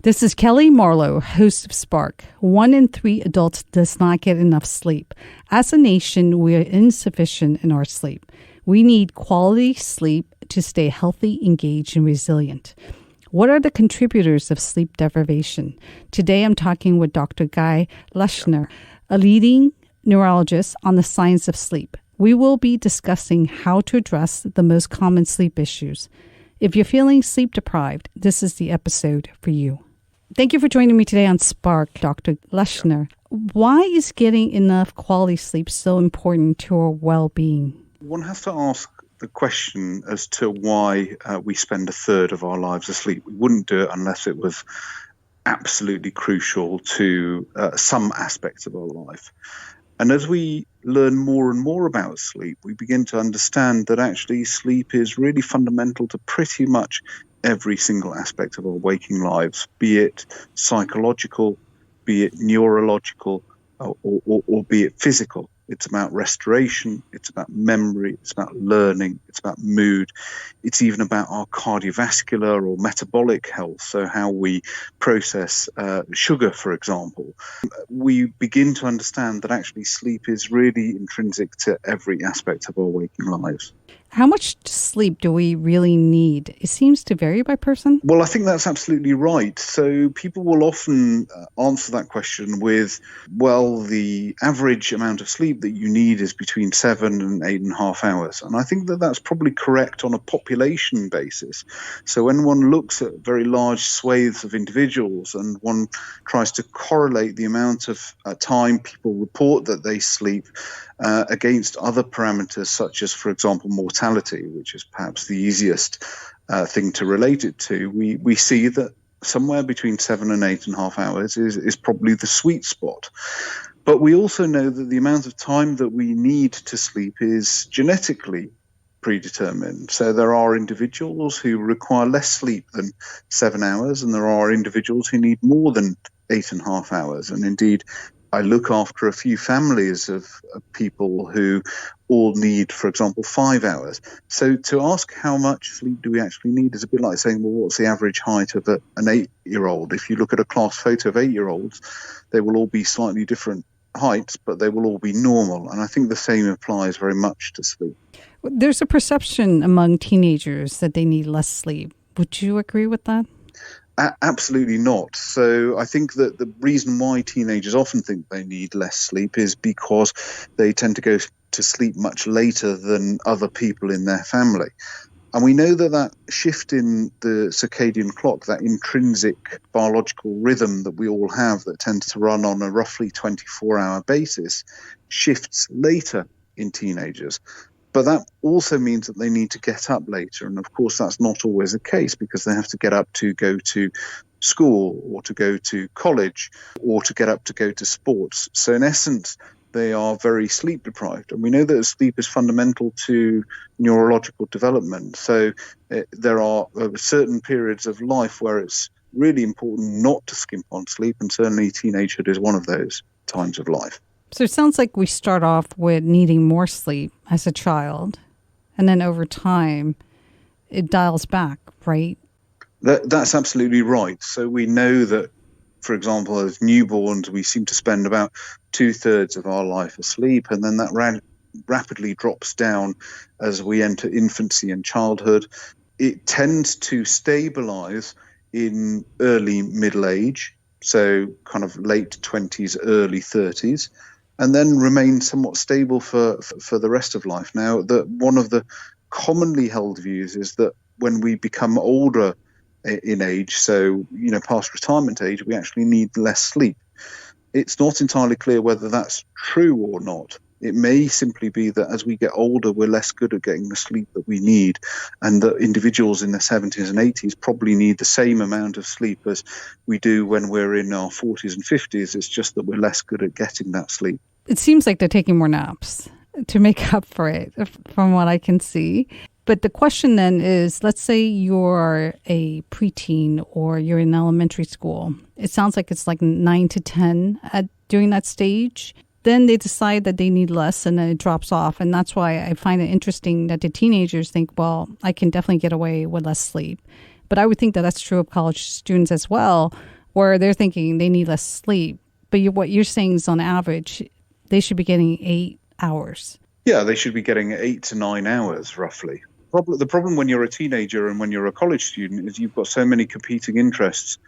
This is Kellee Marlowe, host of Spark. 1 in 3 adults does not get enough sleep. As a nation, we are insufficient in our sleep. We need quality sleep to stay healthy, engaged, and resilient. What are the contributors of sleep deprivation? Today, I'm talking with Dr. Guy Leschziner, a leading neurologist on the science of sleep. We will be discussing how to address the most common sleep issues. If you're feeling sleep deprived, this is the episode for you. Thank you for joining me today on Spark, Dr. Leschziner. Why is getting enough quality sleep so important to our well-being? One has to ask the question as to why we spend a third of our lives asleep. We wouldn't do it unless it was absolutely crucial to some aspects of our life. And as we learn more and more about sleep, we begin to understand that actually sleep is really fundamental to pretty much every single aspect of our waking lives, be it psychological, be it neurological, or be it physical. It's about restoration, it's about memory, it's about learning, it's about mood. It's even about our cardiovascular or metabolic health, so how we process sugar, for example. We begin to understand that actually sleep is really intrinsic to every aspect of our waking lives. How much sleep do we really need? It seems to vary by person. Well, I think that's absolutely right. So people will often answer that question with, well, the average amount of sleep that you need is between 7 and 8.5 hours. And I think that that's probably correct on a population basis. So when one looks at very large swathes of individuals and one tries to correlate the amount of time people report that they sleep against other parameters such as, for example, mortality, which is perhaps the easiest thing to relate it to, we see that somewhere between 7 and 8.5 hours is probably the sweet spot. But we also know that the amount of time that we need to sleep is genetically predetermined. So there are individuals who require less sleep than 7 hours, and there are individuals who need more than 8.5 hours. And indeed, I look after a few families of people who all need, for example, 5 hours. So to ask how much sleep do we actually need is a bit like saying, well, what's the average height of an 8-year-old? If you look at a class photo of 8-year-olds, they will all be slightly different heights, but they will all be normal. And I think the same applies very much to sleep. There's a perception among teenagers that they need less sleep. Would you agree with that? Absolutely not. So I think that the reason why teenagers often think they need less sleep is because they tend to go to sleep much later than other people in their family. And we know that shift in the circadian clock, that intrinsic biological rhythm that we all have that tends to run on a roughly 24-hour basis, shifts later in teenagers. But that also means that they need to get up later. And of course, that's not always the case because they have to get up to go to school or to go to college or to get up to go to sports. So in essence, they are very sleep deprived. And we know that sleep is fundamental to neurological development. So there are certain periods of life where it's really important not to skimp on sleep. And certainly teenagehood is one of those times of life. So it sounds like we start off with needing more sleep as a child, and then over time, it dials back, right? That's absolutely right. So we know that, for example, as newborns, we seem to spend about 2/3 of our life asleep, and then that rapidly drops down as we enter infancy and childhood. It tends to stabilize in early middle age, so kind of late 20s, early 30s. And then remain somewhat stable for the rest of life. Now, one of the commonly held views is that when we become older in age, so past retirement age, we actually need less sleep. It's not entirely clear whether that's true or not. It may simply be that as we get older, we're less good at getting the sleep that we need, and that individuals in their 70s and 80s probably need the same amount of sleep as we do when we're in our 40s and 50s. It's just that we're less good at getting that sleep. It seems like they're taking more naps to make up for it, from what I can see. But the question then is, let's say you're a preteen or you're in elementary school. It sounds like it's like 9 to 10 during that stage. Then they decide that they need less and then it drops off. And that's why I find it interesting that the teenagers think, well, I can definitely get away with less sleep. But I would think that that's true of college students as well, where they're thinking they need less sleep. But what you're saying is on average, they should be getting 8 hours. Yeah, they should be getting 8 to 9 hours, roughly. The problem when you're a teenager and when you're a college student is you've got so many competing interests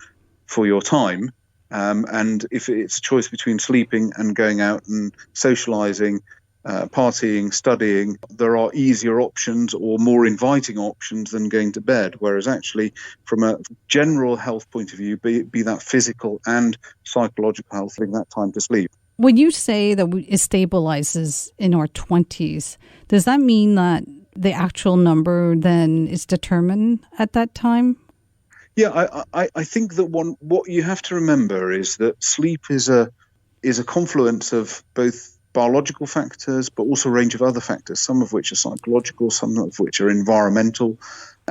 for your time. And if it's a choice between sleeping and going out and socializing, partying, studying, there are easier options or more inviting options than going to bed. Whereas actually, from a general health point of view, be that physical and psychological health, having that time to sleep. When you say that it stabilizes in our 20s, does that mean that the actual number then is determined at that time? Yeah, I think that what you have to remember is that sleep is a confluence of both biological factors, but also a range of other factors, some of which are psychological, some of which are environmental,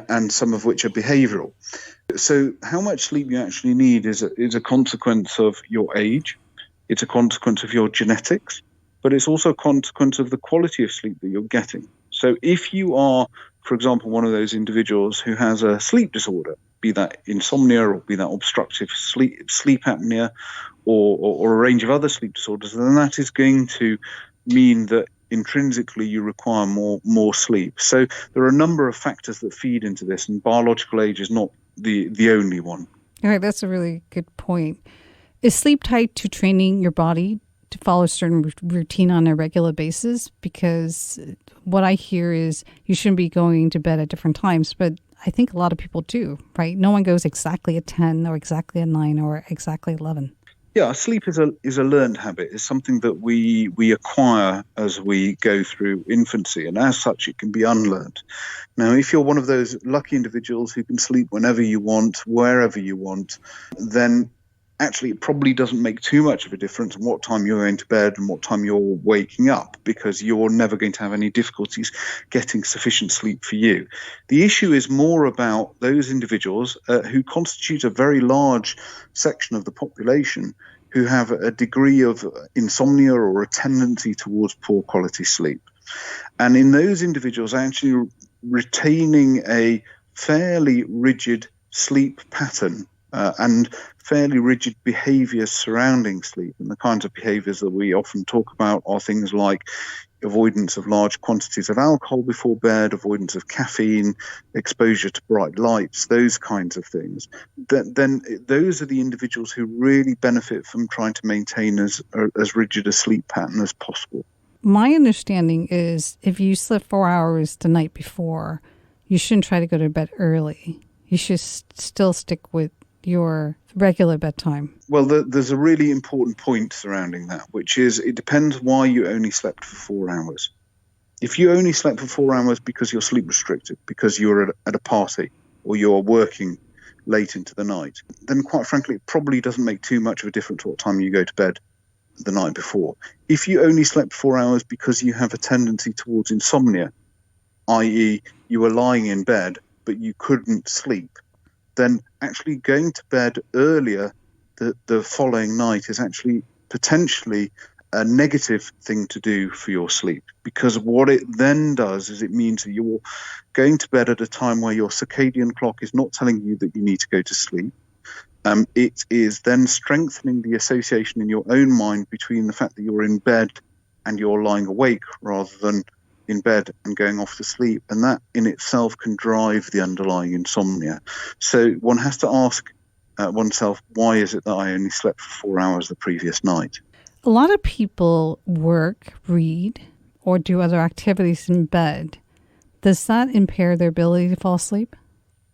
and some of which are behavioral. So how much sleep you actually need is a consequence of your age, it's a consequence of your genetics, but it's also a consequence of the quality of sleep that you're getting. So if you are, for example, one of those individuals who has a sleep disorder, be that insomnia or be that obstructive sleep apnea or a range of other sleep disorders, then that is going to mean that intrinsically you require more sleep. So there are a number of factors that feed into this, and biological age is not the only one. All right, that's a really good point. Is sleep tied to training your body to follow a certain routine on a regular basis? Because what I hear is you shouldn't be going to bed at different times, but I think a lot of people do, right? No one goes exactly at 10 or exactly at 9 or exactly 11. Yeah, sleep is a learned habit. It's something that we acquire as we go through infancy, and as such, it can be unlearned. Now, if you're one of those lucky individuals who can sleep whenever you want, wherever you want, then actually it probably doesn't make too much of a difference on what time you're going to bed and what time you're waking up, because you're never going to have any difficulties getting sufficient sleep for you. The issue is more about those individuals who constitute a very large section of the population who have a degree of insomnia or a tendency towards poor quality sleep. And in those individuals, actually retaining a fairly rigid sleep pattern and fairly rigid behaviours surrounding sleep. And the kinds of behaviours that we often talk about are things like avoidance of large quantities of alcohol before bed, avoidance of caffeine, exposure to bright lights, those kinds of things. Then those are the individuals who really benefit from trying to maintain as rigid a sleep pattern as possible. My understanding is if you slept 4 hours the night before, you shouldn't try to go to bed early. You should still stick with your regular bedtime. Well, there's a really important point surrounding that, which is it depends why you only slept for 4 hours. If you only slept for 4 hours because you're sleep restricted, because you're at a party or you're working late into the night, then quite frankly, it probably doesn't make too much of a difference what time you go to bed the night before. If you only slept 4 hours because you have a tendency towards insomnia, i.e. you were lying in bed but you couldn't sleep, then actually going to bed earlier the following night is actually potentially a negative thing to do for your sleep, because what it then does is it means that you're going to bed at a time where your circadian clock is not telling you that you need to go to sleep. It is then strengthening the association in your own mind between the fact that you're in bed and you're lying awake rather than in bed and going off to sleep, and that in itself can drive the underlying insomnia. So one has to ask oneself, why is it that I only slept for 4 hours the previous night? A lot of people work, read, or do other activities in bed. Does that impair their ability to fall asleep?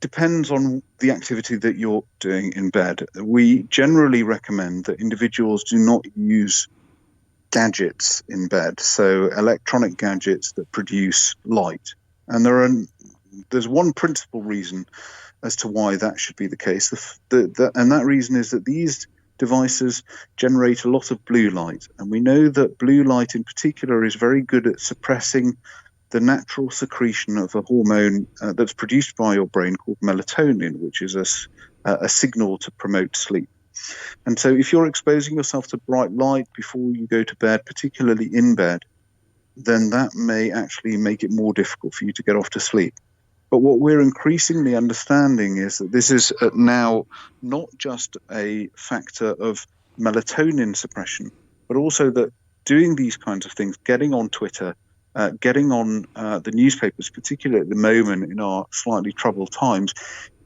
Depends on the activity that you're doing in bed. We generally recommend that individuals do not use gadgets in bed, so electronic gadgets that produce light. And there's one principal reason as to why that should be the case. And that reason is that these devices generate a lot of blue light. And we know that blue light in particular is very good at suppressing the natural secretion of a hormone that's produced by your brain called melatonin, which is a signal to promote sleep. And so if you're exposing yourself to bright light before you go to bed, particularly in bed, then that may actually make it more difficult for you to get off to sleep. But what we're increasingly understanding is that this is now not just a factor of melatonin suppression, but also that doing these kinds of things, getting on Twitter, getting on the newspapers, particularly at the moment in our slightly troubled times,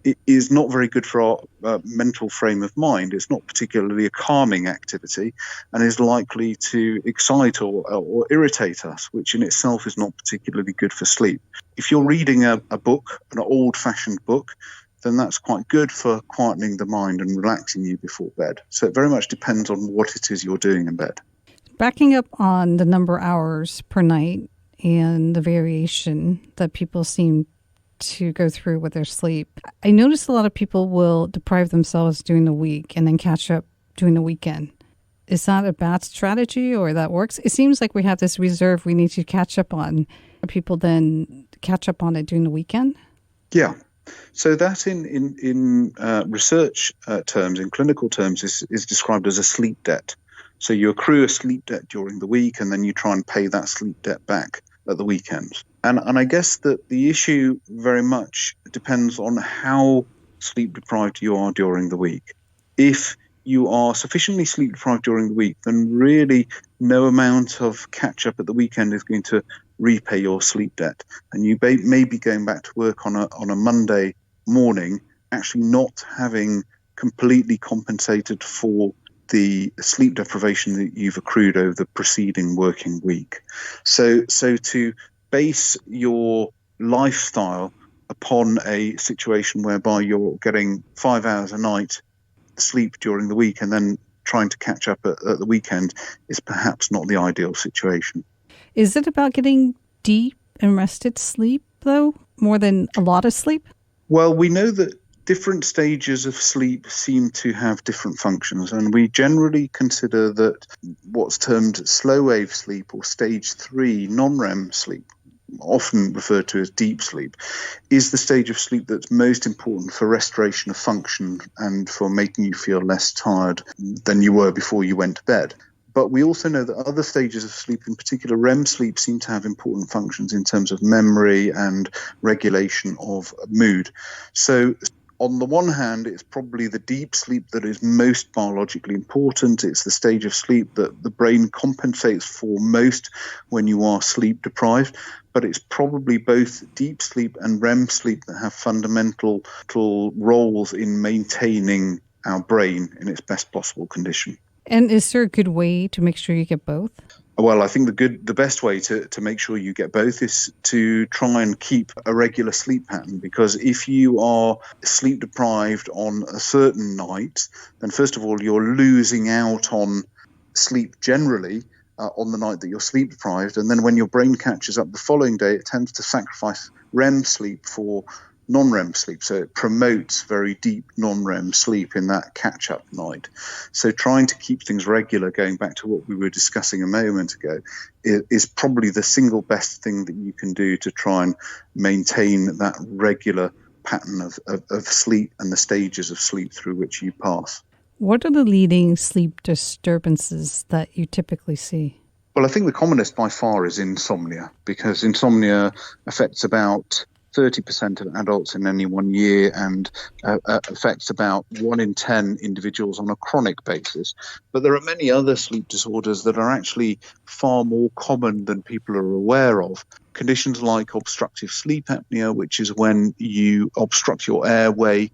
it is not very good for our mental frame of mind. It's not particularly a calming activity and is likely to excite or irritate us, which in itself is not particularly good for sleep. If you're reading a book, an old-fashioned book, then that's quite good for quietening the mind and relaxing you before bed. So it very much depends on what it is you're doing in bed. Backing up on the number of hours per night and the variation that people seem to go through with their sleep, I notice a lot of people will deprive themselves during the week and then catch up during the weekend. Is that a bad strategy or that works? It seems like we have this reserve we need to catch up on. People then catch up on it during the weekend? Yeah. So that in research terms, in clinical terms, is described as a sleep debt. So you accrue a sleep debt during the week and then you try and pay that sleep debt back at the weekends. And I guess that the issue very much depends on how sleep deprived you are during the week. If you are sufficiently sleep deprived during the week, then really no amount of catch up at the weekend is going to repay your sleep debt. And you may be going back to work on a Monday morning, actually not having completely compensated for the sleep deprivation that you've accrued over the preceding working week. So to base your lifestyle upon a situation whereby you're getting 5 hours a night sleep during the week and then trying to catch up at the weekend is perhaps not the ideal situation. Is it about getting deep and rested sleep, though, more than a lot of sleep? Well, we know that different stages of sleep seem to have different functions, and we generally consider that what's termed slow wave sleep or stage 3 non-REM sleep, often referred to as deep sleep, is the stage of sleep that's most important for restoration of function and for making you feel less tired than you were before you went to bed. But we also know that other stages of sleep, in particular REM sleep, seem to have important functions in terms of memory and regulation of mood. So on the one hand, it's probably the deep sleep that is most biologically important. It's the stage of sleep that the brain compensates for most when you are sleep deprived. But it's probably both deep sleep and REM sleep that have fundamental roles in maintaining our brain in its best possible condition. And is there a good way to make sure you get both? Well, I think the best way to make sure you get both is to try and keep a regular sleep pattern, because if you are sleep deprived on a certain night, then first of all, you're losing out on sleep generally on the night that you're sleep deprived. And then when your brain catches up the following day, it tends to sacrifice REM sleep for non-REM sleep. So it promotes very deep non-REM sleep in that catch-up night. So trying to keep things regular, going back to what we were discussing a moment ago, is probably the single best thing that you can do to try and maintain that regular pattern of sleep and the stages of sleep through which you pass. What are the leading sleep disturbances that you typically see? Well, I think the commonest by far is insomnia, because insomnia affects about 30% of adults in any 1 year and affects about 1 in 10 individuals on a chronic basis. But there are many other sleep disorders that are actually far more common than people are aware of. Conditions like obstructive sleep apnea, which is when you obstruct your airway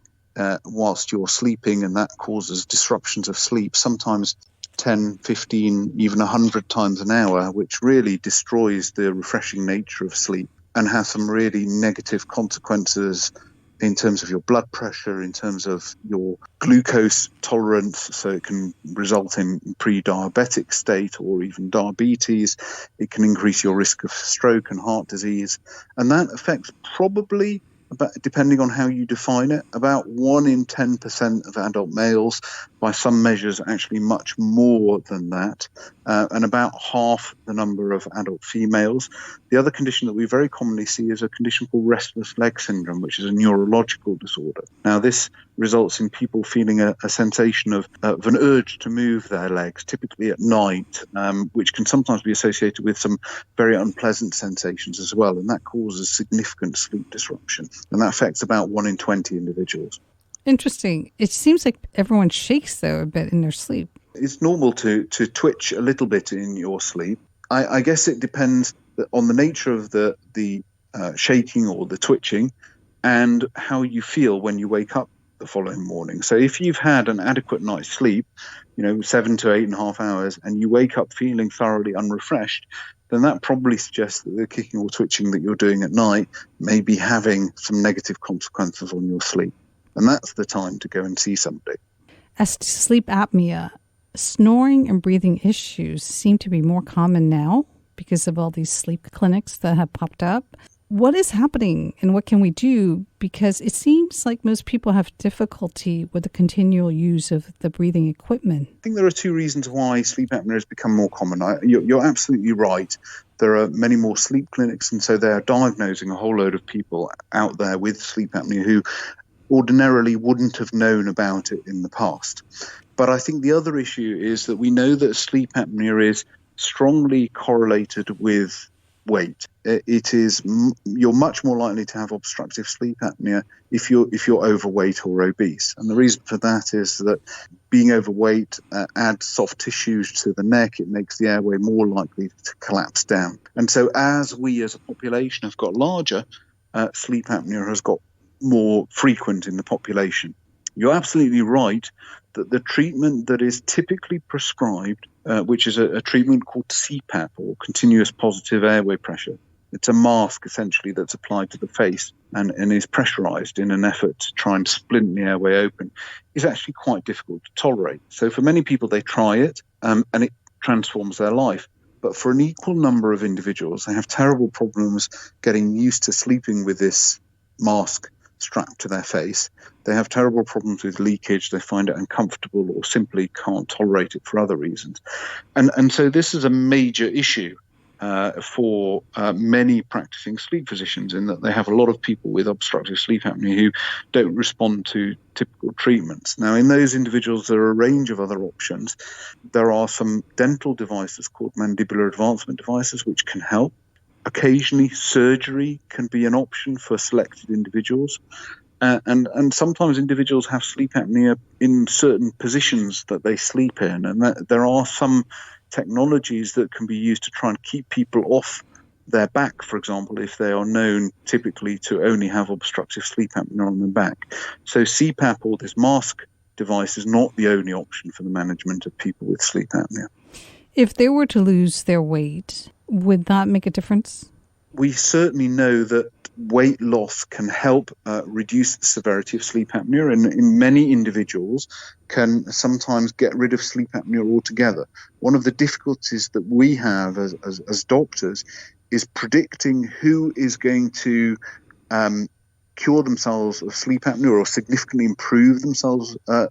whilst you're sleeping, and that causes disruptions of sleep, sometimes 10, 15, even 100 times an hour, which really destroys the refreshing nature of sleep and has some really negative consequences in terms of your blood pressure, in terms of your glucose tolerance. So it can result in pre-diabetic state or even diabetes. It can increase your risk of stroke and heart disease. And that affects probably, depending on how you define it, about 1 in 10% of adult males, by some measures actually much more than that, and about half the number of adult females. The other condition that we very commonly see is a condition called restless leg syndrome, which is a neurological disorder. Now, this results in people feeling a sensation of an urge to move their legs, typically at night, which can sometimes be associated with some very unpleasant sensations as well, and that causes significant sleep disruption. and that affects about 1 in 20 individuals. Interesting. It seems like everyone shakes, though, a bit in their sleep. It's normal to twitch a little bit in your sleep. I guess it depends on the nature of the shaking or the twitching and how you feel when you wake up the following morning. So if you've had an adequate night's sleep, 7 to 8.5 hours, and you wake up feeling thoroughly unrefreshed, then that probably suggests that the kicking or twitching that you're doing at night may be having some negative consequences on your sleep. And that's the time to go and see somebody. As to sleep apnea, snoring and breathing issues seem to be more common now because of all these sleep clinics that have popped up. What is happening and what can we do? Because it seems like most people have difficulty with the continual use of the breathing equipment. I think there are 2 reasons why sleep apnea has become more common. You're absolutely right. There are many more sleep clinics, and so they're diagnosing a whole load of people out there with sleep apnea who ordinarily wouldn't have known about it in the past. But I think the other issue is that we know that sleep apnea is strongly correlated with weight. You're much more likely to have obstructive sleep apnea if you're overweight or obese. And the reason for that is that being overweight adds soft tissues to the neck. It makes the airway more likely to collapse down. And so as we as a population have got larger, sleep apnea has got more frequent in the population. You're absolutely right that the treatment that is typically prescribed, which is a treatment called CPAP, or continuous positive airway pressure. It's a mask, essentially, that's applied to the face and is pressurized in an effort to try and splint the airway open, is actually quite difficult to tolerate. So for many people, they try it and it transforms their life. But for an equal number of individuals, they have terrible problems getting used to sleeping with this mask strapped to their face. They have terrible problems with leakage. They find it uncomfortable or simply can't tolerate it for other reasons. And so this is a major issue for many practicing sleep physicians, in that they have a lot of people with obstructive sleep apnea who don't respond to typical treatments. Now, in those individuals, there are a range of other options. There are some dental devices called mandibular advancement devices which can help. Occasionally, surgery can be an option for selected individuals. And sometimes individuals have sleep apnea in certain positions that they sleep in. And there are some technologies that can be used to try and keep people off their back, for example, if they are known typically to only have obstructive sleep apnea on their back. So CPAP, or this mask device, is not the only option for the management of people with sleep apnea. If they were to lose their weight, would that make a difference? We certainly know that weight loss can help reduce the severity of sleep apnea, and in many individuals can sometimes get rid of sleep apnea altogether. One of the difficulties that we have as doctors is predicting who is going to cure themselves of sleep apnea or significantly improve themselves of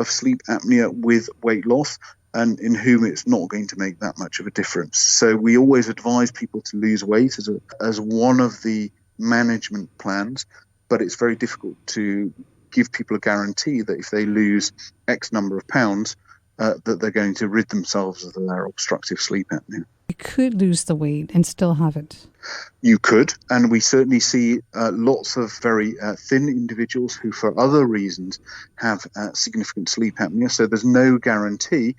sleep apnea with weight loss, and in whom it's not going to make that much of a difference. So we always advise people to lose weight as one of the management plans, but it's very difficult to give people a guarantee that if they lose X number of pounds, that they're going to rid themselves of their obstructive sleep apnea. You could lose the weight and still have it. You could, and we certainly see lots of very thin individuals who, for other reasons, have significant sleep apnea. So there's no guarantee,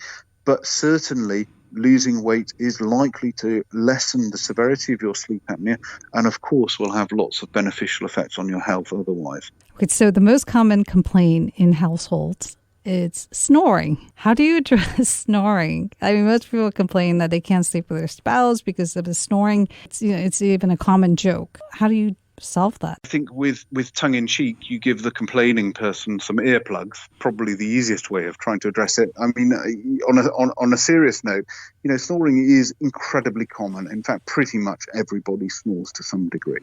but certainly losing weight is likely to lessen the severity of your sleep apnea, and of course will have lots of beneficial effects on your health otherwise. Okay, so the most common complaint in households, it's snoring. How do you address snoring? I mean, most people complain that they can't sleep with their spouse because of the snoring. It's even a common joke. How do you solve that? I think with tongue in cheek, you give the complaining person some earplugs. Probably the easiest way of trying to address it. I mean, on a serious note, snoring is incredibly common. In fact, pretty much everybody snores to some degree.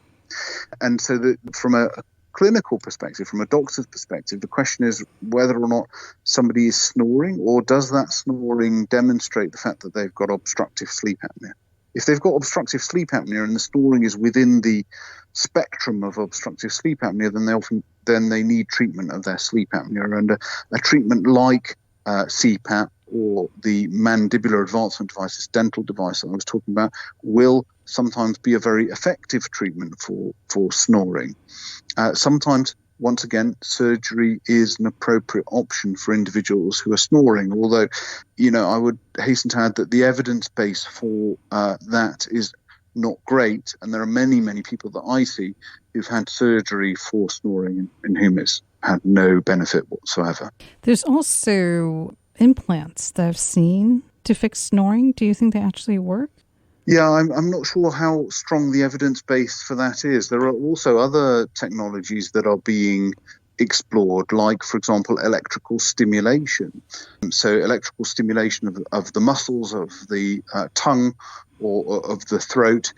And so from a clinical perspective, from a doctor's perspective, the question is whether or not somebody is snoring, or does that snoring demonstrate the fact that they've got obstructive sleep apnea? If they've got obstructive sleep apnea and the snoring is within the spectrum of obstructive sleep apnea, then they need treatment of their sleep apnea, and a treatment like CPAP or the mandibular advancement device, this dental device that I was talking about, will sometimes be a very effective treatment for snoring. Sometimes, once again, surgery is an appropriate option for individuals who are snoring, although, I would hasten to add that the evidence base for that is not great, and there are many, many people that I see who've had surgery for snoring in whom it's had no benefit whatsoever. There's also implants that I've seen to fix snoring. Do you think they actually work? Yeah, I'm not sure how strong the evidence base for that is. There are also other technologies that are being explored, like, for example, electrical stimulation. So electrical stimulation of the muscles of the tongue or of the throat,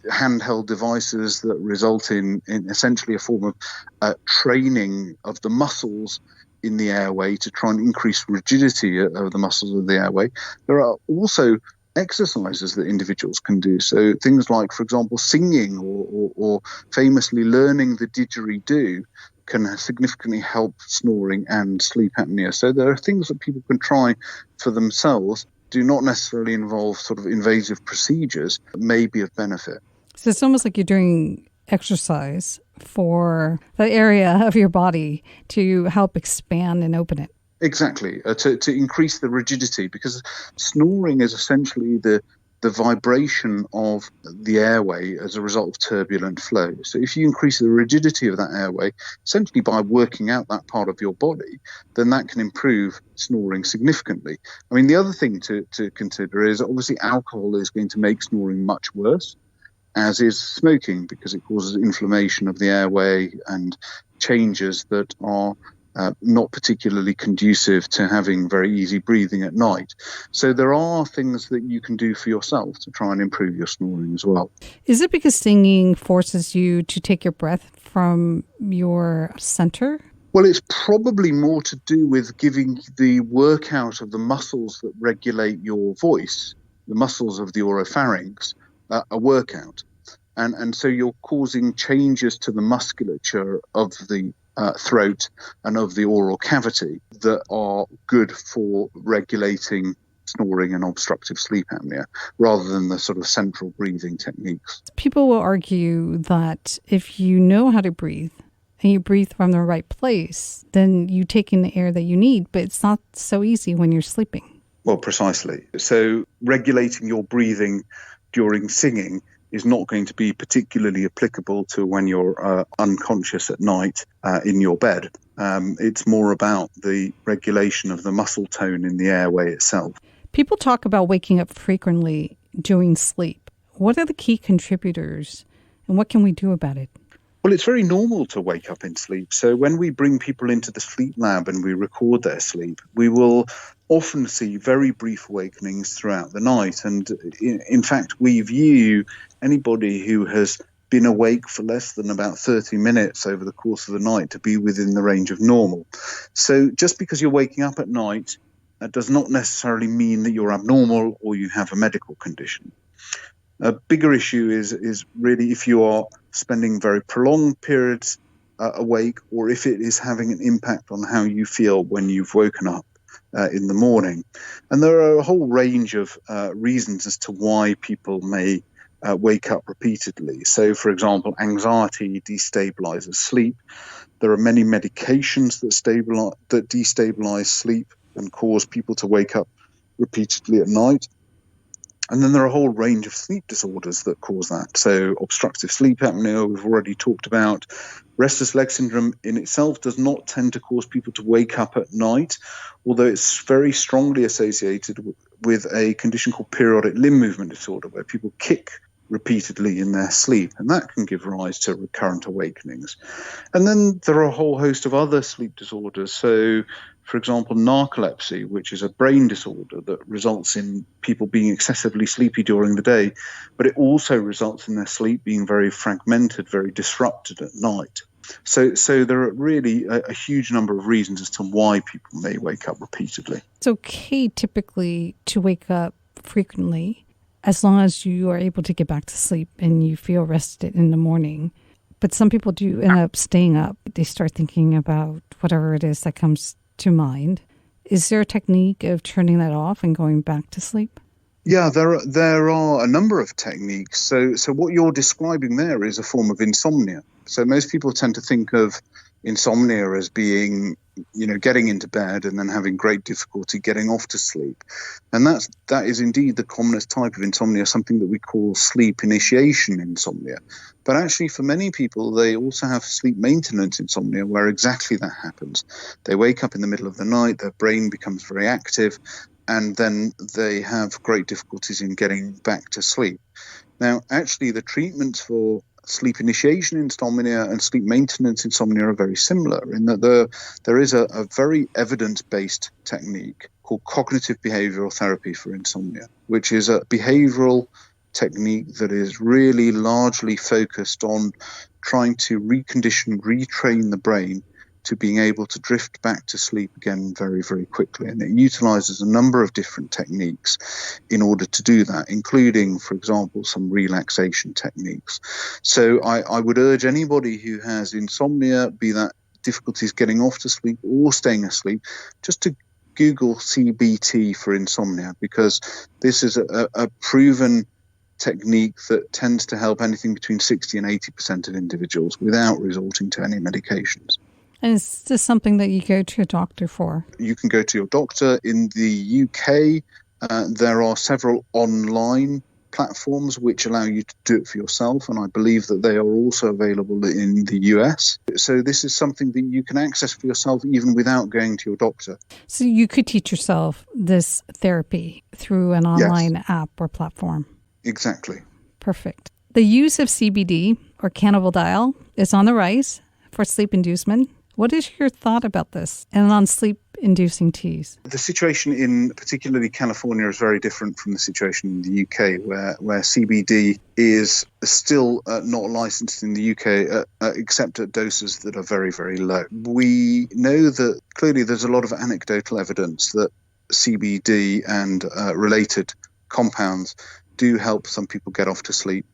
handheld devices that result in essentially a form of training of the muscles in the airway to try and increase rigidity of the muscles of the airway. There are also exercises that individuals can do. So things like, for example, singing or famously learning the didgeridoo can significantly help snoring and sleep apnea. So there are things that people can try for themselves, do not necessarily involve sort of invasive procedures, that may be of benefit. So it's almost like you're doing exercise for the area of your body to help expand and open it. Exactly, to increase the rigidity, because snoring is essentially the vibration of the airway as a result of turbulent flow. So if you increase the rigidity of that airway, essentially by working out that part of your body, then that can improve snoring significantly. I mean, the other thing to consider is obviously alcohol is going to make snoring much worse, as is smoking, because it causes inflammation of the airway and changes that are not particularly conducive to having very easy breathing at night. So there are things that you can do for yourself to try and improve your snoring as well. Is it because singing forces you to take your breath from your center? Well, it's probably more to do with giving the workout of the muscles that regulate your voice, the muscles of the oropharynx, a workout. And so you're causing changes to the musculature of the throat and of the oral cavity that are good for regulating snoring and obstructive sleep apnea, rather than the sort of central breathing techniques. People will argue that if you know how to breathe and you breathe from the right place, then you take in the air that you need, but it's not so easy when you're sleeping. Well, precisely. So regulating your breathing during singing is not going to be particularly applicable to when you're unconscious at night in your bed. It's more about the regulation of the muscle tone in the airway itself. People talk about waking up frequently during sleep. What are the key contributors and what can we do about it? Well, it's very normal to wake up in sleep. So when we bring people into the sleep lab and we record their sleep, we will often see very brief awakenings throughout the night. And in fact, we view anybody who has been awake for less than about 30 minutes over the course of the night to be within the range of normal. So just because you're waking up at night does not necessarily mean that you're abnormal or you have a medical condition. A bigger issue is really if you are spending very prolonged periods awake, or if it is having an impact on how you feel when you've woken up in the morning. And there are a whole range of reasons as to why people may wake up repeatedly. So, for example, anxiety destabilizes sleep. There are many medications that destabilize sleep and cause people to wake up repeatedly at night. And then there are a whole range of sleep disorders that cause that. So obstructive sleep apnea, we've already talked about. Restless leg syndrome in itself does not tend to cause people to wake up at night, although it's very strongly associated with a condition called periodic limb movement disorder, where people kick repeatedly in their sleep, and that can give rise to recurrent awakenings. And then there are a whole host of other sleep disorders. So, for example, narcolepsy, which is a brain disorder that results in people being excessively sleepy during the day, but it also results in their sleep being very fragmented, very disrupted at night. So there are really a huge number of reasons as to why people may wake up repeatedly. It's okay typically to wake up frequently as long as you are able to get back to sleep and you feel rested in the morning. But some people do end up staying up. They start thinking about whatever it is that comes to mind. Is there a technique of turning that off and going back to sleep? Yeah, there are a number of techniques. So what you're describing there is a form of insomnia. So most people tend to think of insomnia as being, getting into bed and then having great difficulty getting off to sleep. And that is indeed the commonest type of insomnia, something that we call sleep initiation insomnia. But actually, for many people, they also have sleep maintenance insomnia, where exactly that happens. They wake up in the middle of the night, their brain becomes very active, and then they have great difficulties in getting back to sleep. Now, actually, the treatments for sleep initiation insomnia and sleep maintenance insomnia are very similar in that there is a very evidence-based technique called cognitive behavioral therapy for insomnia, which is a behavioral technique that is really largely focused on trying to recondition, retrain the brain to being able to drift back to sleep again very, very quickly. And it utilizes a number of different techniques in order to do that, including, for example, some relaxation techniques. So I would urge anybody who has insomnia, be that difficulties getting off to sleep or staying asleep, just to Google CBT for insomnia, because this is a proven technique that tends to help anything between 60 and 80% of individuals without resorting to any medications. And is this something that you go to a doctor for? You can go to your doctor. In the UK, there are several online platforms which allow you to do it for yourself, and I believe that they are also available in the US. So this is something that you can access for yourself even without going to your doctor. So you could teach yourself this therapy through an online app or platform? Exactly. Perfect. The use of CBD or cannabidiol is on the rise for sleep inducement. What is your thought about this and on sleep-inducing teas? The situation in particularly California is very different from the situation in the UK, where CBD is still not licensed in the UK, except at doses that are very, very low. We know that clearly there's a lot of anecdotal evidence that CBD and related compounds do help some people get off to sleep.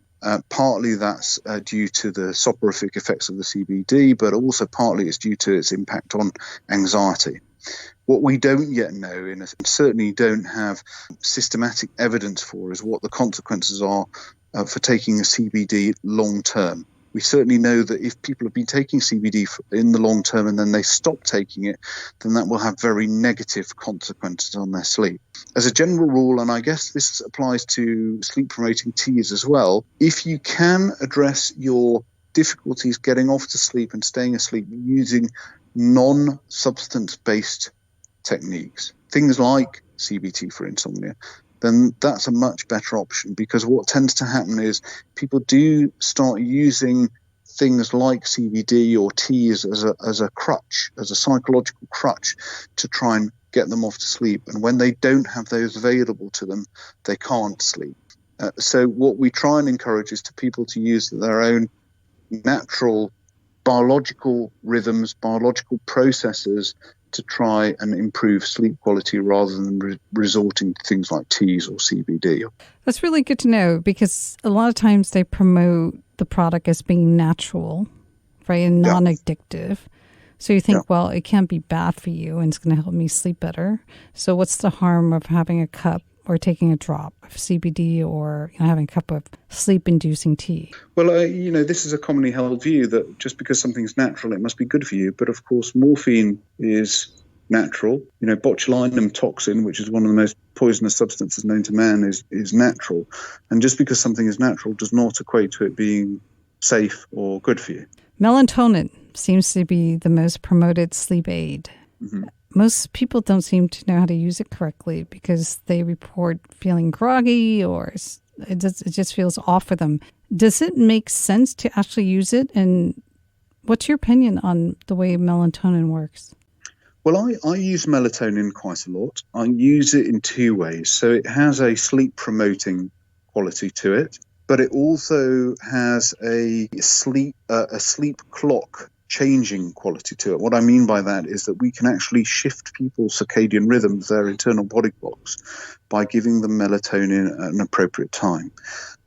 Partly that's due to the soporific effects of the CBD, but also partly it's due to its impact on anxiety. What we don't yet know, and certainly don't have systematic evidence for, is what the consequences are for taking a CBD long term. We certainly know that if people have been taking CBD in the long term and then they stop taking it, then that will have very negative consequences on their sleep. As a general rule, and I guess this applies to sleep-promoting teas as well, if you can address your difficulties getting off to sleep and staying asleep using non-substance-based techniques, things like CBT for insomnia, then that's a much better option, because what tends to happen is people do start using things like CBD or teas as a crutch, as a psychological crutch to try and get them off to sleep. And when they don't have those available to them, they can't sleep. So what we try and encourage is to people to use their own natural biological rhythms, biological processes to try and improve sleep quality rather than resorting to things like teas or CBD. That's really good to know, because a lot of times they promote the product as being natural, right, and non-addictive. So you think, well, it can't be bad for you and it's going to help me sleep better. So what's the harm of having a cup or taking a drop of CBD or having a cup of sleep-inducing tea? Well, this is a commonly held view that just because something's natural, it must be good for you. But of course, morphine is natural. Botulinum toxin, which is one of the most poisonous substances known to man, is natural. And just because something is natural does not equate to it being safe or good for you. Melatonin seems to be the most promoted sleep aid. Mm-hmm. Most people don't seem to know how to use it correctly because they report feeling groggy or it just feels off for them. Does it make sense to actually use it? And what's your opinion on the way melatonin works? Well, I use melatonin quite a lot. I use it in two ways. So it has a sleep-promoting quality to it, but it also has a sleep clock changing quality to it. What I mean by that is that we can actually shift people's circadian rhythms, their internal body clocks, by giving them melatonin at an appropriate time.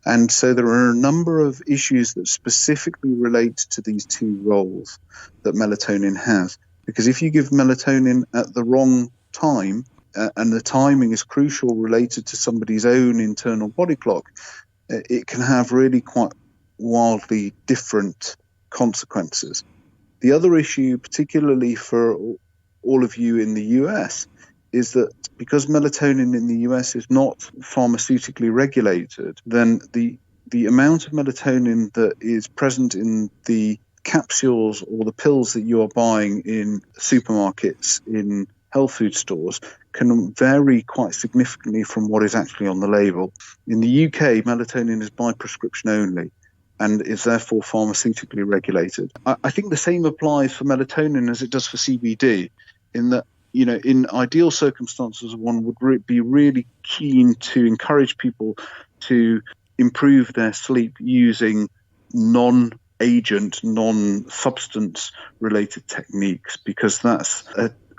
And so there are a number of issues that specifically relate to these two roles that melatonin has. Because if you give melatonin at the wrong time, and the timing is crucial related to somebody's own internal body clock, it can have really quite wildly different consequences. The other issue, particularly for all of you in the US, is that because melatonin in the US is not pharmaceutically regulated, then the amount of melatonin that is present in the capsules or the pills that you are buying in supermarkets, in health food stores, can vary quite significantly from what is actually on the label. In the UK, melatonin is by prescription only and is therefore pharmaceutically regulated. I think the same applies for melatonin as it does for CBD, in that, in ideal circumstances, one would be really keen to encourage people to improve their sleep using non-agent, non-substance related techniques, because that's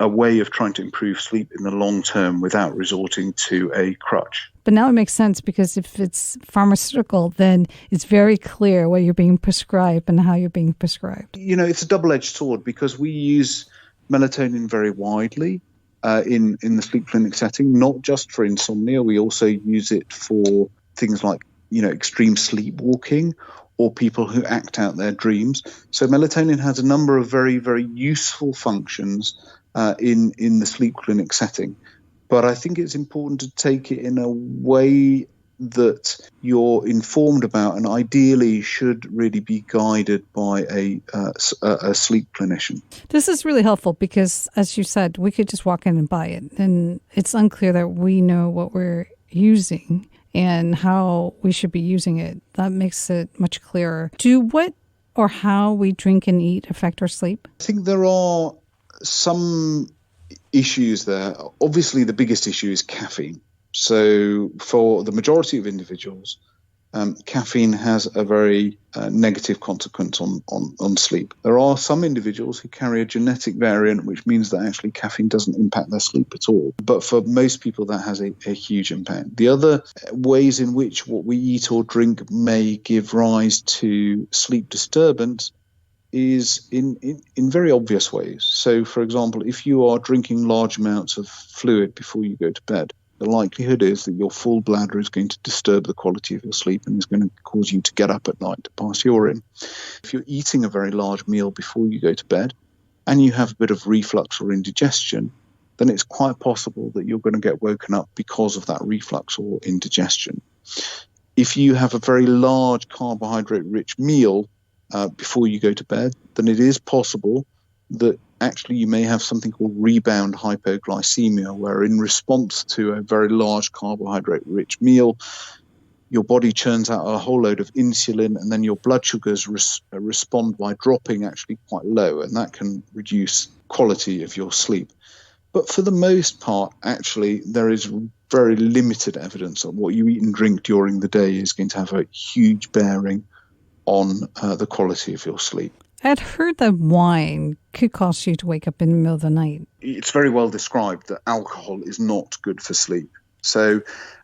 a way of trying to improve sleep in the long term without resorting to a crutch. But now it makes sense, because if it's pharmaceutical, then it's very clear what you're being prescribed and how you're being prescribed. It's a double-edged sword, because we use melatonin very widely in the sleep clinic setting, not just for insomnia. We also use it for things like, extreme sleepwalking or people who act out their dreams. So melatonin has a number of very, very useful functions in the sleep clinic setting. But I think it's important to take it in a way that you're informed about, and ideally should really be guided by a sleep clinician. This is really helpful, because, as you said, we could just walk in and buy it, and it's unclear that we know what we're using and how we should be using it. That makes it much clearer. Do what or how we drink and eat affect our sleep? I think there are some issues there. Obviously, the biggest issue is caffeine. So for the majority of individuals, caffeine has a very negative consequence on sleep. There are some individuals who carry a genetic variant, which means that actually caffeine doesn't impact their sleep at all. But for most people, that has a huge impact. The other ways in which what we eat or drink may give rise to sleep disturbance is in very obvious ways. So, for example, if you are drinking large amounts of fluid before you go to bed, the likelihood is that your full bladder is going to disturb the quality of your sleep and is going to cause you to get up at night to pass urine. If you're eating a very large meal before you go to bed and you have a bit of reflux or indigestion, then it's quite possible that you're going to get woken up because of that reflux or indigestion. If you have a very large carbohydrate-rich meal before you go to bed, then it is possible that actually you may have something called rebound hypoglycemia, where in response to a very large carbohydrate-rich meal, your body churns out a whole load of insulin, and then your blood sugars respond by dropping actually quite low, and that can reduce quality of your sleep. But for the most part, actually, there is very limited evidence that what you eat and drink during the day is going to have a huge bearing on the quality of your sleep. I'd heard that wine could cause you to wake up in the middle of the night. It's very well described that alcohol is not good for sleep. So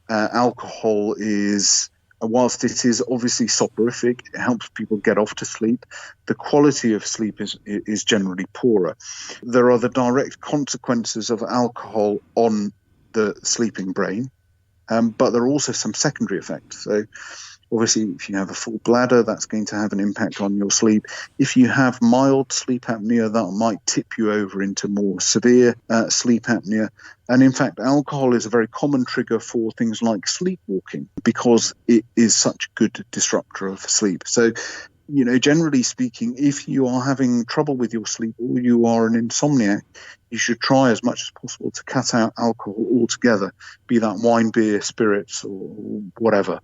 alcohol is, whilst it is obviously soporific, it helps people get off to sleep, the quality of sleep is generally poorer. There are the direct consequences of alcohol on the sleeping brain, but there are also some secondary effects. So obviously, if you have a full bladder, that's going to have an impact on your sleep. If you have mild sleep apnea, that might tip you over into more severe sleep apnea. And in fact, alcohol is a very common trigger for things like sleepwalking, because it is such a good disruptor of sleep. So, generally speaking, if you are having trouble with your sleep or you are an insomniac, you should try as much as possible to cut out alcohol altogether, be that wine, beer, spirits, or whatever.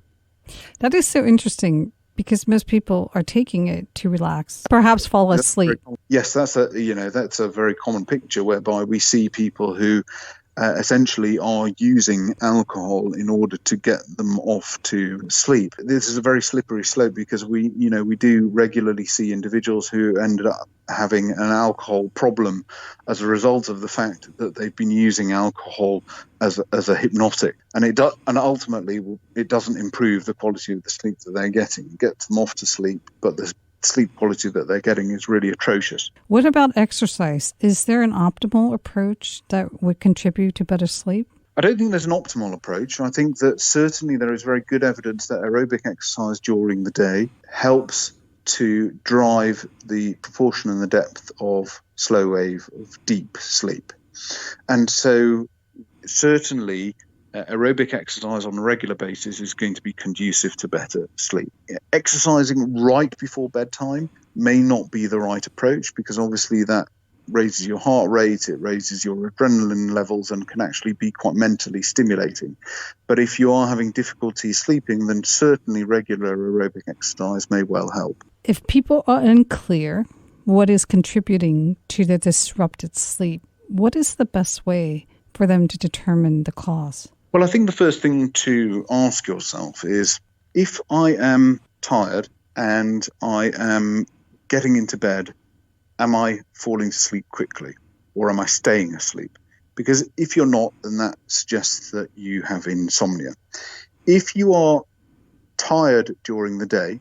That is so interesting, because most people are taking it to relax, perhaps fall asleep. Yes, that's a very common picture, whereby we see people who essentially are using alcohol in order to get them off to sleep. This is a very slippery slope, because we do regularly see individuals who ended up having an alcohol problem as a result of the fact that they've been using alcohol as a hypnotic, and ultimately it doesn't improve the quality of the sleep that they're getting. It gets them off to sleep, but the sleep quality that they're getting is really atrocious. What about exercise? Is there an optimal approach that would contribute to better sleep? I don't think there's an optimal approach. I think that certainly there is very good evidence that aerobic exercise during the day helps to drive the proportion and the depth of slow wave of deep sleep. And so certainly aerobic exercise on a regular basis is going to be conducive to better sleep. Exercising right before bedtime may not be the right approach, because obviously that raises your heart rate, it raises your adrenaline levels, and can actually be quite mentally stimulating. But if you are having difficulty sleeping, then certainly regular aerobic exercise may well help. If people are unclear what is contributing to the disrupted sleep, what is the best way for them to determine the cause? Well, I think the first thing to ask yourself is, if I am tired and I am getting into bed, am I falling asleep quickly, or am I staying asleep? Because if you're not, then that suggests that you have insomnia. If you are tired during the day,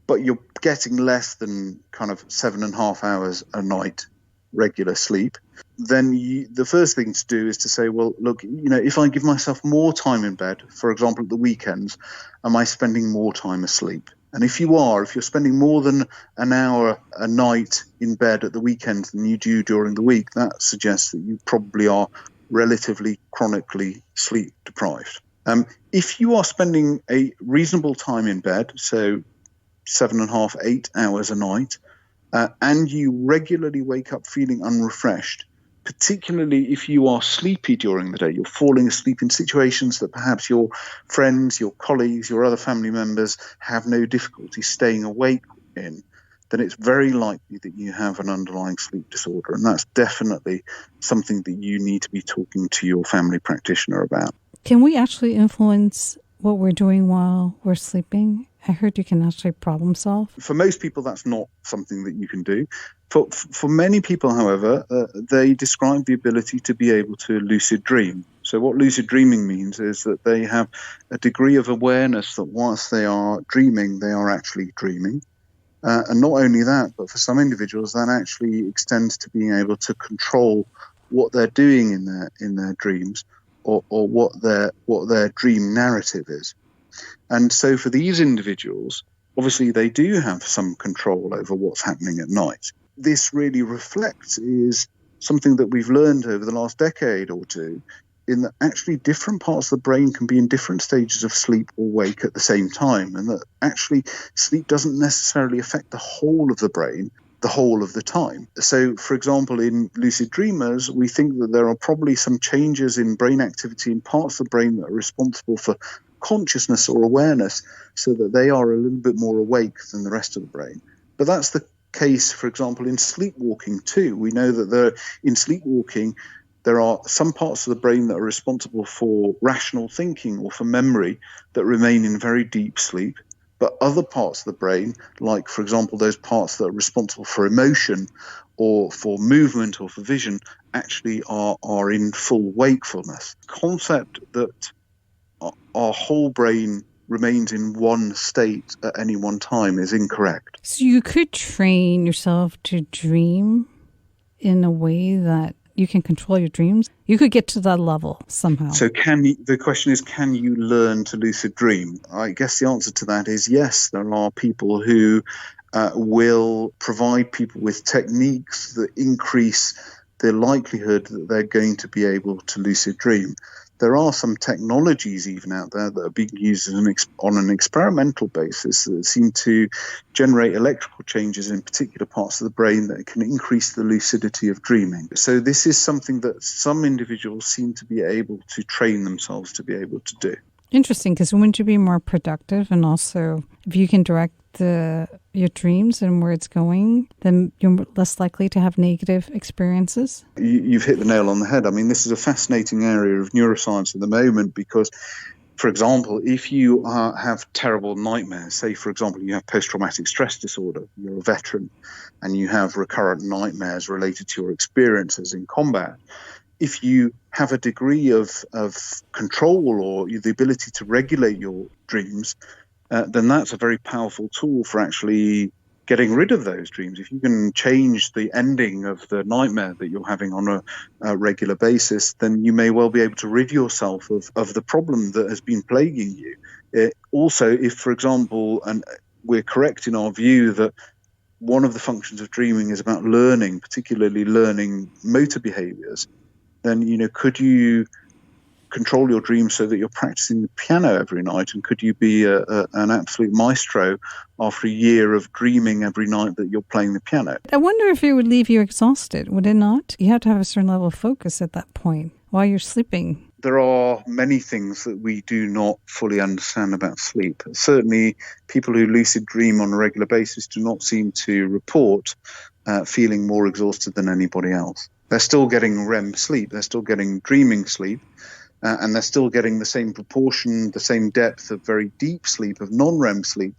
but you're getting less than kind of 7.5 hours a night regular sleep, then the first thing to do is to say, well, look, if I give myself more time in bed, for example, at the weekends, am I spending more time asleep? And if you're spending more than an hour a night in bed at the weekend than you do during the week, that suggests that you probably are relatively chronically sleep deprived. If you are spending a reasonable time in bed, so 7.5, 8 hours a night, and you regularly wake up feeling unrefreshed, particularly if you are sleepy during the day, you're falling asleep in situations that perhaps your friends, your colleagues, your other family members have no difficulty staying awake in, then it's very likely that you have an underlying sleep disorder. And that's definitely something that you need to be talking to your family practitioner about. Can we actually influence what we're doing while we're sleeping? I heard you can actually problem solve. For most people, that's not something that you can do. For many people, however, they describe the ability to be able to lucid dream. So what lucid dreaming means is that they have a degree of awareness that whilst they are dreaming, they are actually dreaming. And not only that, but for some individuals, that actually extends to being able to control what they're doing in their dreams, or what their dream narrative is. And so for these individuals, obviously they do have some control over what's happening at night. This really reflects is something that we've learned over the last decade or two, in that actually different parts of the brain can be in different stages of sleep or wake at the same time, and that actually sleep doesn't necessarily affect the whole of the brain the whole of the time. So, for example, in lucid dreamers, we think that there are probably some changes in brain activity in parts of the brain that are responsible for consciousness or awareness, so that they are a little bit more awake than the rest of the brain. But that's the case, for example, in sleepwalking too. We know that in sleepwalking, there are some parts of the brain that are responsible for rational thinking or for memory that remain in very deep sleep. But other parts of the brain, like, for example, those parts that are responsible for emotion or for movement or for vision, actually are in full wakefulness. The concept that our whole brain remains in one state at any one time is incorrect. So you could train yourself to dream in a way that you can control your dreams. You could get to that level somehow. So the question is, can you learn to lucid dream? I guess the answer to that is yes. There are people who will provide people with techniques that increase the likelihood that they're going to be able to lucid dream. There are some technologies even out there that are being used on an experimental basis that seem to generate electrical changes in particular parts of the brain that can increase the lucidity of dreaming. So this is something that some individuals seem to be able to train themselves to be able to do. Interesting, because wouldn't you be more productive? And also, if you can direct your dreams and where it's going, then you're less likely to have negative experiences? You've hit the nail on the head. I mean, this is a fascinating area of neuroscience at the moment because, for example, if you have terrible nightmares, say, for example, you have post-traumatic stress disorder, you're a veteran, and you have recurrent nightmares related to your experiences in combat, if you have a degree of control or the ability to regulate your dreams, then that's a very powerful tool for actually getting rid of those dreams, if you can change the ending of the nightmare that you're having on a regular basis, then you may well be able to rid yourself of the problem that has been plaguing you. Also, if, for example, and we're correct in our view that one of the functions of dreaming is about learning, particularly learning motor behaviors, then, could you control your dreams so that you're practicing the piano every night? And could you be an absolute maestro after a year of dreaming every night that you're playing the piano? I wonder if it would leave you exhausted, would it not? You have to have a certain level of focus at that point while you're sleeping. There are many things that we do not fully understand about sleep. Certainly, people who lucid dream on a regular basis do not seem to report feeling more exhausted than anybody else. They're still getting REM sleep, they're still getting dreaming sleep, and they're still getting the same proportion, the same depth of very deep sleep, of non-REM sleep.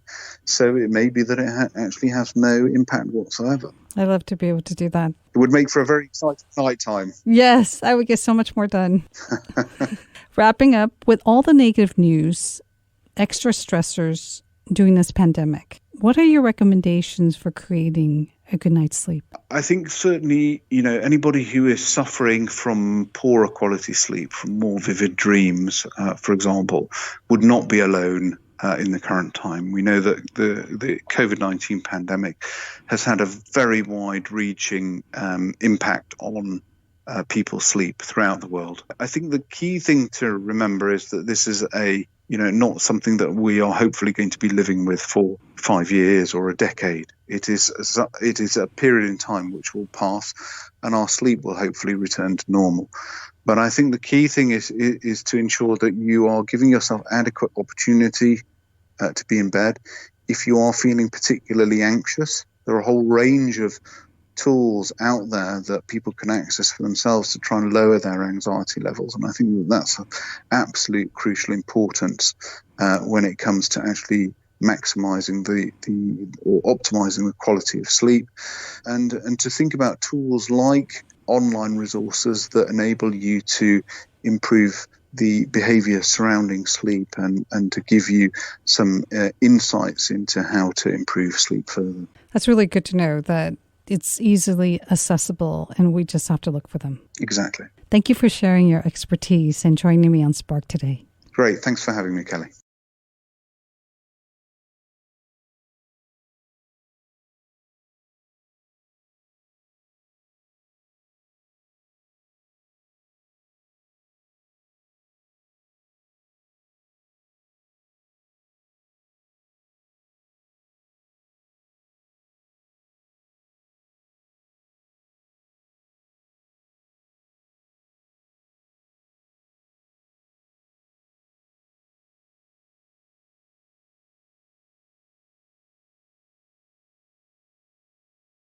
So it may be that it actually has no impact whatsoever. I'd love to be able to do that. It would make for a very exciting night time. Yes, I would get so much more done. Wrapping up, with all the negative news, extra stressors during this pandemic, what are your recommendations for creating a good night's sleep? I think certainly, anybody who is suffering from poorer quality sleep, from more vivid dreams, for example, would not be alone in the current time. We know that the COVID-19 pandemic has had a very wide-reaching impact on people's sleep throughout the world. I think the key thing to remember is that this is not something that we are hopefully going to be living with for 5 years or a decade. It is a period in time which will pass, and our sleep will hopefully return to normal. But I think the key thing is to ensure that you are giving yourself adequate opportunity to be in bed. If you are feeling particularly anxious, there are a whole range of tools out there that people can access for themselves to try and lower their anxiety levels. And I think that that's of absolute crucial importance when it comes to actually maximizing or optimizing the quality of sleep, and to think about tools like online resources that enable you to improve the behavior surrounding sleep and to give you some insights into how to improve sleep further. That's really good to know that it's easily accessible and we just have to look for them. Exactly. Thank you for sharing your expertise and joining me on Spark today. Great. Thanks for having me, Kellee.